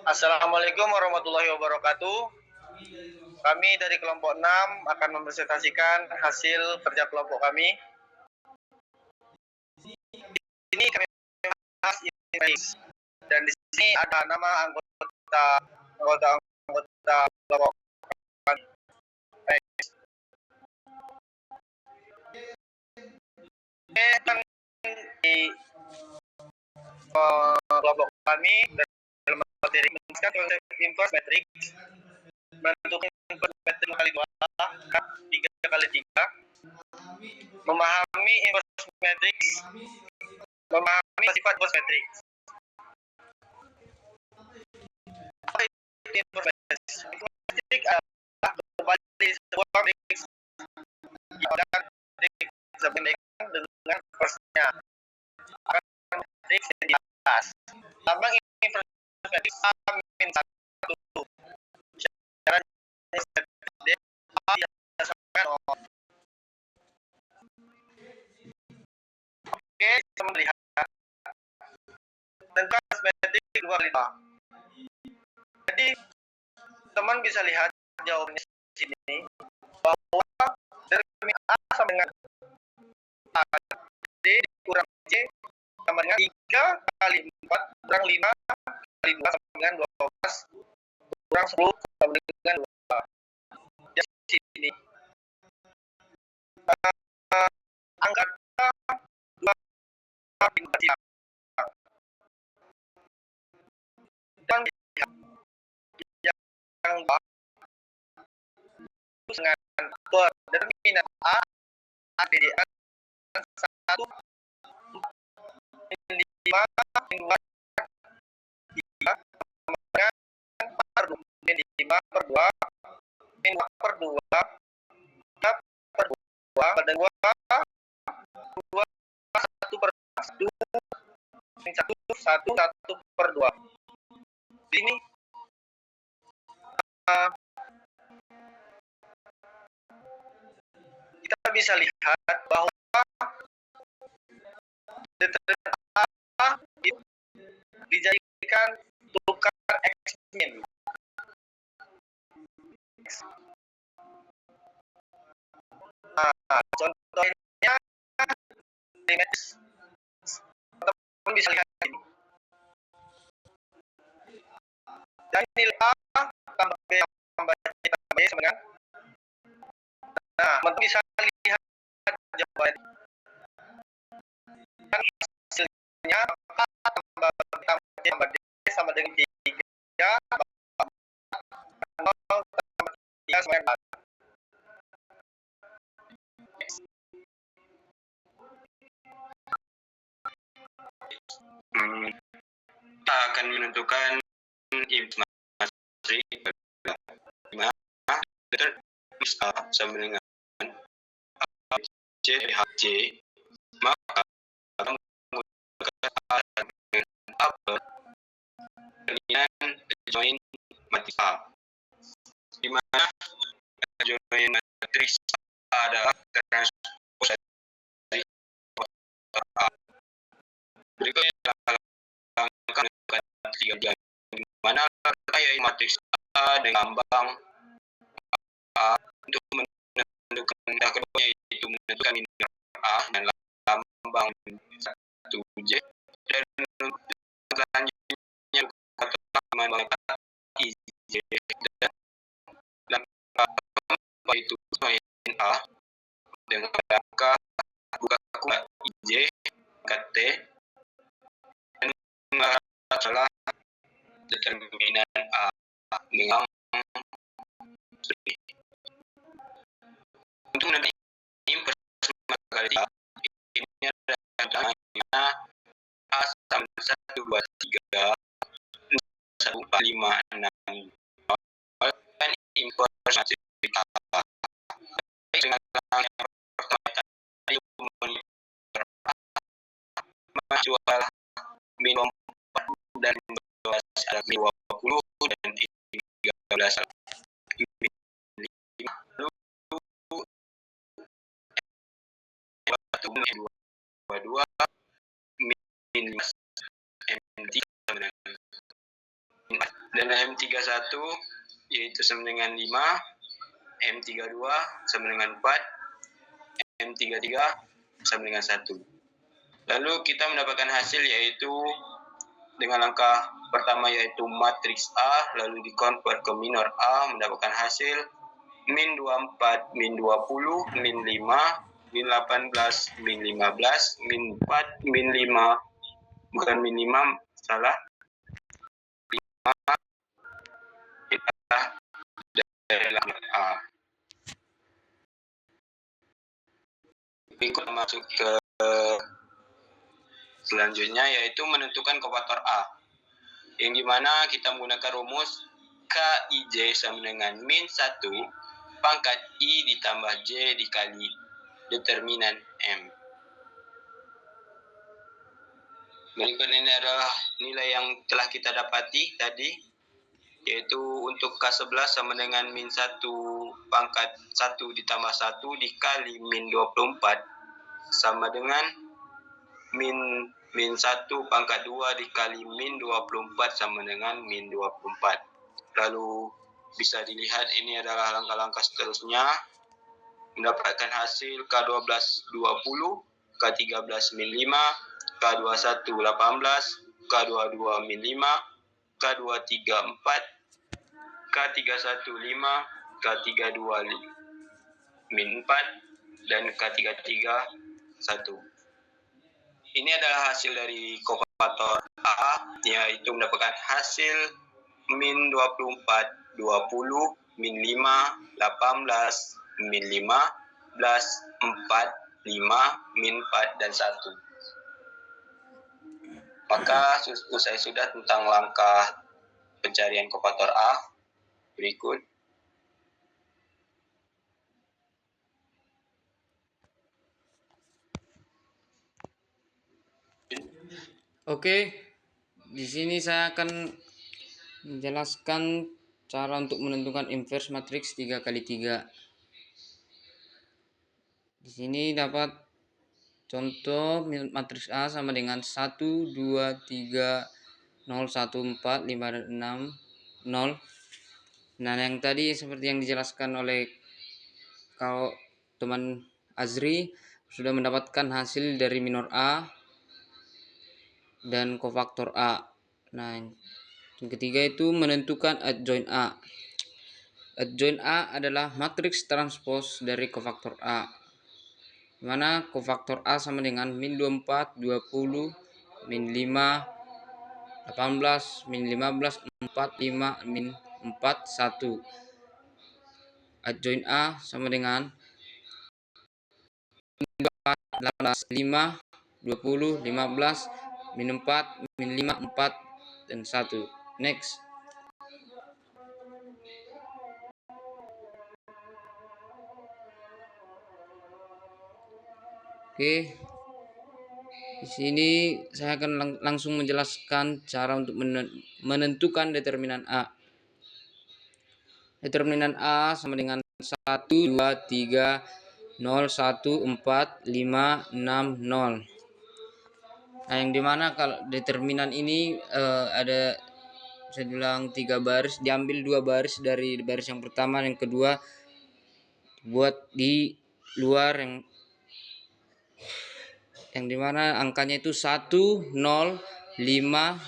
Assalamualaikum warahmatullahi wabarakatuh. Kami dari kelompok 6 akan mempresentasikan hasil kerja kelompok kami. Ini kami bahas dan di sini ada nama anggota kelompok kami. Di kelompok kami dalam materi menjelaskan konsep inverse matrix, bentuk inverse matrix kali 2, 3 kali 3, memahami inverse matrix, memahami sifat inverse matrix. Inverse matrix adalah kembali sebuah matrix dan sebenarnya dengan inverse-nya akan matrix yang di atas. Lambang inverse matrix A-1. Oke, kita melihat tentang matrix 2 kali 2. Jadi teman bisa lihat jawabannya di sini bahwa dari A sama dengan A, D dikurang C sama dengan 3 kali 4 kurang 5 kali 2 sama dengan 12 kurang 10 sama dengan 2. Di sini angka 2 dan yang dengan determinan A ADD 1 5 2 3 sama dengan 5 per 2 2 per 2 3 per 2 pada 2 1 per 1 1 per 2. Ini kita bisa lihat bahwa determinan A dijadikan tukar X-min. Contohnya teman bisa lihat ini. Dan nilai A tambah B tambah C tambah B sama dengan. Nah, teman bisa lihat jawaban. Dan hasilnya A tambah B tambah D sama dengan 3 tambah 0 tambah 3 sama dengan 4. Kita akan menentukan inverse matrix dimana A sama dengan C HC, maka kita menggunakan A dengan tabel dengan join matrix A, di mana join matrix A adalah transposasi A. Berikutnya langkah menggunakan 3 jalan, di mana rangkaian matriks A dengan lambang A untuk menentukan yang kedua, yaitu menentukan nilai A dan lambang 1J, dan selanjutnya menggunakan IJ dan langkah keempat yaitu join A dengan angka buka kuat IJ KT dan adalah determinan A dengan untuk nanti inverse kali 3 ini adalah A sama 1 2 3 1 4 5 6 dan inverse matrix A. Dengan yang pertama tadi menjual minum dan 12 ada 20 dan 13 dua min 5 M3 sama dengan Dan M31 yaitu sama dengan 5, M32 sama dengan 4, M33 sama dengan 1. Lalu kita mendapatkan hasil yaitu dengan langkah pertama yaitu matriks A, lalu dikonvert ke minor A, mendapatkan hasil min 24, min 20, min 5, min 18, min 15, min 4, min 5, bukan min 5, salah, 5, kita dari langkah A. Berikut masuk ke selanjutnya yaitu menentukan kofaktor A, yang dimana kita menggunakan rumus KIJ sama dengan min 1 pangkat I ditambah J dikali determinan M. Berikut ini adalah nilai yang telah kita dapati tadi, yaitu untuk K11 sama dengan min 1 pangkat 1 ditambah 1 dikali min 24 sama dengan min 1 pangkat 2 dikali min 24 sama dengan min 24. Lalu bisa dilihat ini adalah langkah-langkah seterusnya. Mendapatkan hasil K12 20, K13 min 5, K21 18, K22 min 5, K23 4, K31 5, K32 min 4, dan K33 1. Ini adalah hasil dari kofaktor A, yaitu mendapatkan hasil min 24, 20, min 5, 18, min 15, 4, 5, min 4, dan 1. Maka usai sudah tentang langkah pencarian kofaktor A. Berikut. Oke, di sini saya akan menjelaskan cara untuk menentukan inverse matriks 3x3. Di sini dapat contoh matriks A sama dengan 1, 2, 3, 0, 1, 4, 5, 6, 0. Nah, yang tadi seperti yang dijelaskan oleh kalau teman Azri sudah mendapatkan hasil dari minor A dan kofaktor A. Nah, yang ketiga itu menentukan adjoint A. Adjoint A adalah matriks transpose dari kofaktor A, mana kofaktor A sama dengan min 24, 20, min 5, 18, min 15, 4, 5, min 4, 1. Adjoint A sama dengan 18, 5, 20, 15, min 4, min 5, 4, dan 1. Next. Oke. Di sini saya akan langsung menjelaskan cara untuk menentukan determinan A. Determinan A sama dengan 1, 2, 3, 0, 1, 4, 5, 6, 0. Nah, yang dimana kalau determinan ini ada saya bilang 3 baris, diambil 2 baris dari baris yang pertama, yang kedua buat di luar yang dimana angkanya itu 1, 0, 5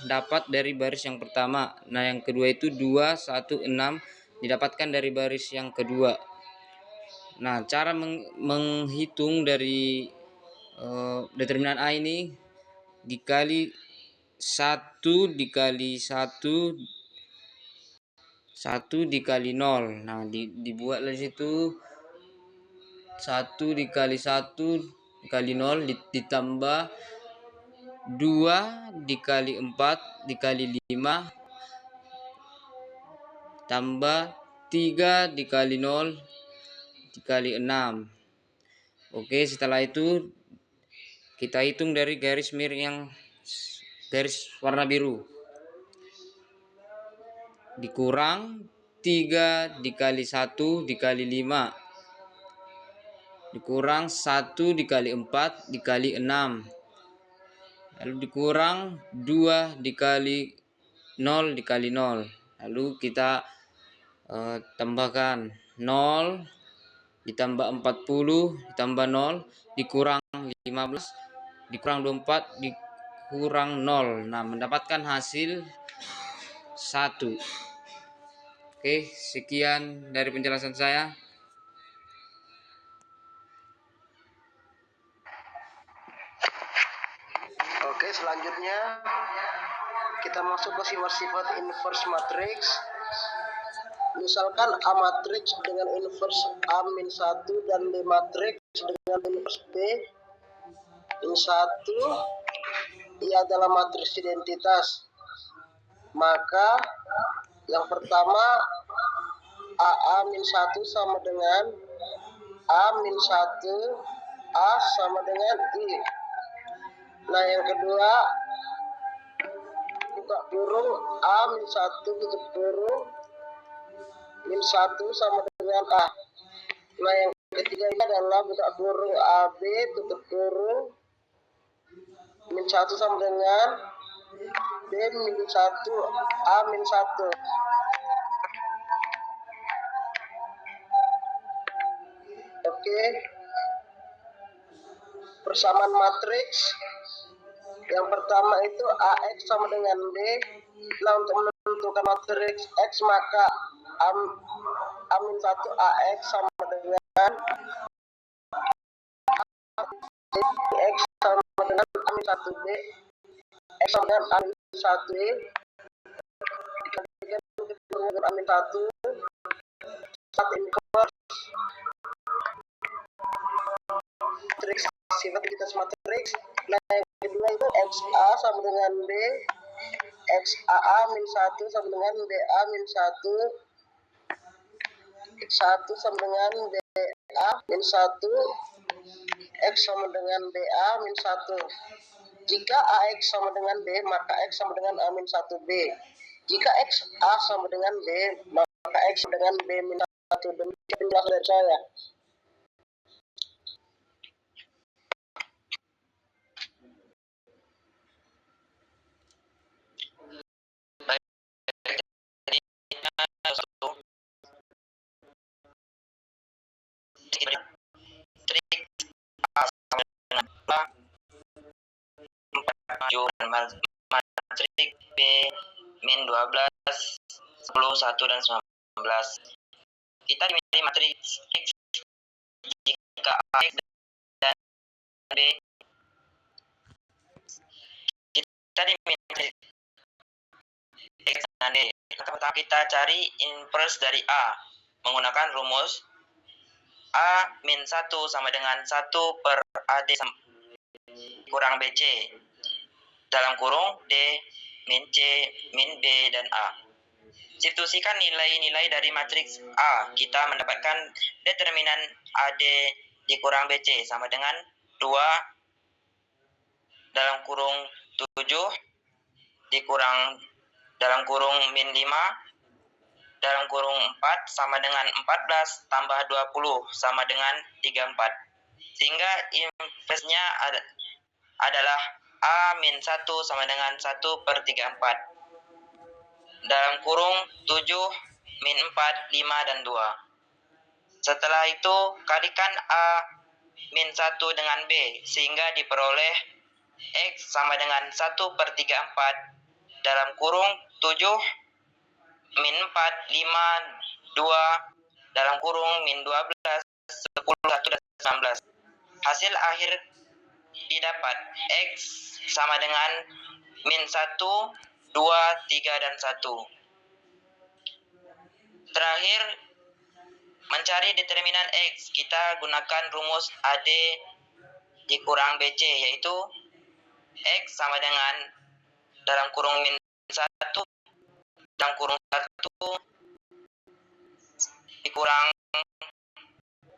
dapat dari baris yang pertama. Nah, yang kedua itu 2, 1, 6 didapatkan dari baris yang kedua. Nah, cara menghitung dari determinan A ini dikali 1 dikali 1 dikali 0. Nah, dibuat dari situ 1 dikali 1 dikali 0 ditambah 2 dikali 4 dikali 5 tambah 3 dikali 0 dikali 6. Oke, setelah itu kita hitung dari garis miring yang garis warna biru. Dikurang 3 dikali 1 dikali 5. Dikurang 1 dikali 4 dikali 6. Lalu dikurang 2 dikali 0 dikali 0. Lalu kita tambahkan 0 ditambah 40 ditambah 0 dikurang 15 dikurang 24 dikurang 0. Nah, mendapatkan hasil 1. Oke, sekian dari penjelasan saya. Oke, selanjutnya kita masuk ke sifat-sifat inverse matrix. Misalkan A matrix dengan inverse A-1 dan B matrix dengan inverse B. Yang satu, ia adalah matriks identitas. Maka yang pertama AA-1 sama dengan A-1 A sama dengan I. Nah, yang kedua, buka kurung A-1 tutup kurung min 1 sama dengan A. Nah, yang ketiga ini adalah buka kurung AB tutup kurung min 1 sama dengan B min 1 A min 1. Oke. Persamaan matriks. Yang pertama itu AX sama dengan B. Nah, untuk menentukan matriks X maka A-1 AX sama dengan X sama dengan A-1 B. X sama dengan A-1 B. Dikalikan dengan A-1 saat inverse matriks sifat identitas matriks. Nah, yang kedua itu XA sama dengan B, XAA min 1 sama dengan BA min 1, X1 sama dengan BA min 1, X sama dengan BA min 1. Jika AX sama dengan B, maka X sama dengan A min 1B. Jika XA sama dengan B, maka X sama dengan B min 1. Demikian penjelasan dari saya. Matrik B min 12, 10, 1, dan 19. Kita dimiliki matriks X jika A dan B. Kita dimiliki X dan D. Pertama kita cari inverse dari A menggunakan rumus A min 1 sama dengan 1 per AD kurang BC dalam kurung D min C min B dan A. Substitusikan nilai-nilai dari matriks A. Kita mendapatkan determinan AD dikurang BC sama dengan 2 dalam kurung 7 dikurang dalam kurung min 5 dalam kurung 4 sama dengan 14 tambah 20 sama dengan 34. Sehingga inverse-nya adalah A min 1 sama dengan 1 per 34. Dalam kurung 7 min 4, 5, dan 2. Setelah itu kalikan A min 1 dengan B sehingga diperoleh X sama dengan 1 per 34 dalam kurung 7 min 4, 5, 2 dalam kurung min 12, 10, 1, dan 19. Hasil akhir didapat X sama dengan min 1, 2, 3, dan 1. Terakhir, mencari determinan X, kita gunakan rumus AD dikurang BC, yaitu X sama dengan dalam kurung min 1 dalam kurung 1 dikurang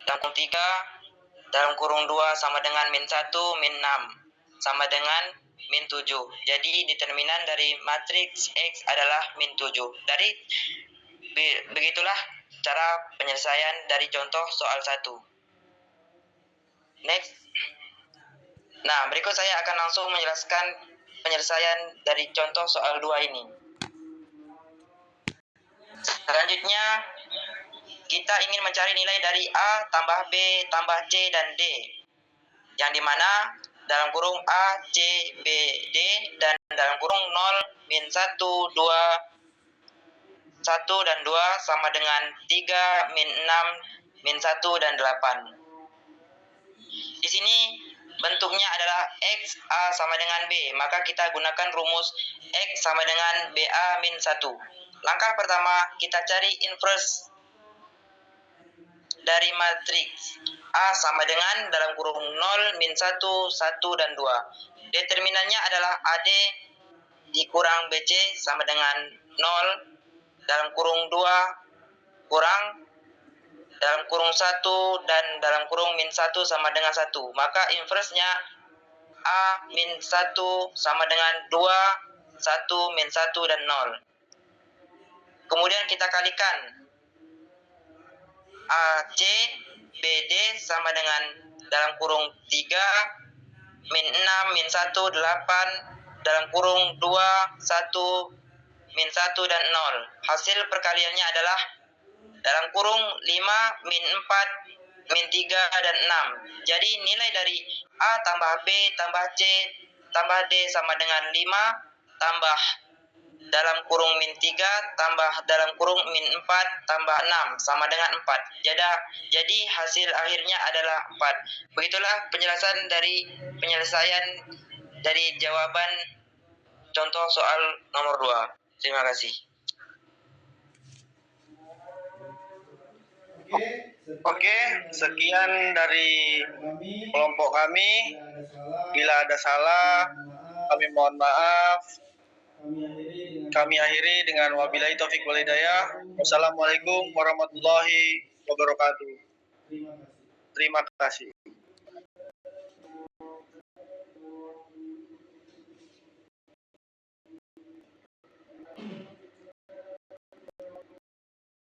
dalam kurung 3 dalam kurung 2 sama dengan min 1 min 6 sama dengan min 7. Jadi determinan dari matriks X adalah min 7. Begitulah cara penyelesaian dari contoh soal 1. Next. Nah, berikut saya akan langsung menjelaskan penyelesaian dari contoh soal 2 ini. Selanjutnya, kita ingin mencari nilai dari A tambah B tambah C dan D, yang dimana dalam kurung A, C, B, D, dan dalam kurung 0, min 1, 2, 1 dan 2 sama dengan 3, min 6, min 1 dan 8. Di sini bentuknya adalah X, A sama dengan B, maka kita gunakan rumus X sama dengan BA min 1. Langkah pertama, kita cari inverse dari matriks A sama dengan dalam kurung 0, min 1, 1 dan 2. Determinannya adalah AD dikurang BC sama dengan 0, dalam kurung 2 kurang dalam kurung 1 dan dalam kurung min 1 sama dengan 1. Maka inverse-nya A min 1 sama dengan 2, 1 min 1 dan 0. Kemudian kita kalikan AC BD sama dengan dalam kurung 3, min 6, min 1, 8, dalam kurung 2, 1, min 1 dan 0. Hasil perkaliannya adalah dalam kurung 5, min 4, min 3 dan 6. Jadi nilai dari A tambah B tambah C tambah D sama dengan 5 tambah dalam kurung min 3 tambah dalam kurung min 4 tambah 6 sama dengan 4. Jadi hasil akhirnya adalah 4. Begitulah penjelasan dari penyelesaian dari jawaban contoh soal nomor 2. Terima kasih. Oke, sekian dari kelompok kami. Bila ada salah, kami mohon maaf. Kami akhiri dengan wabillahi taufik wal hidayah. Wassalamualaikum warahmatullahi wabarakatuh. Terima kasih.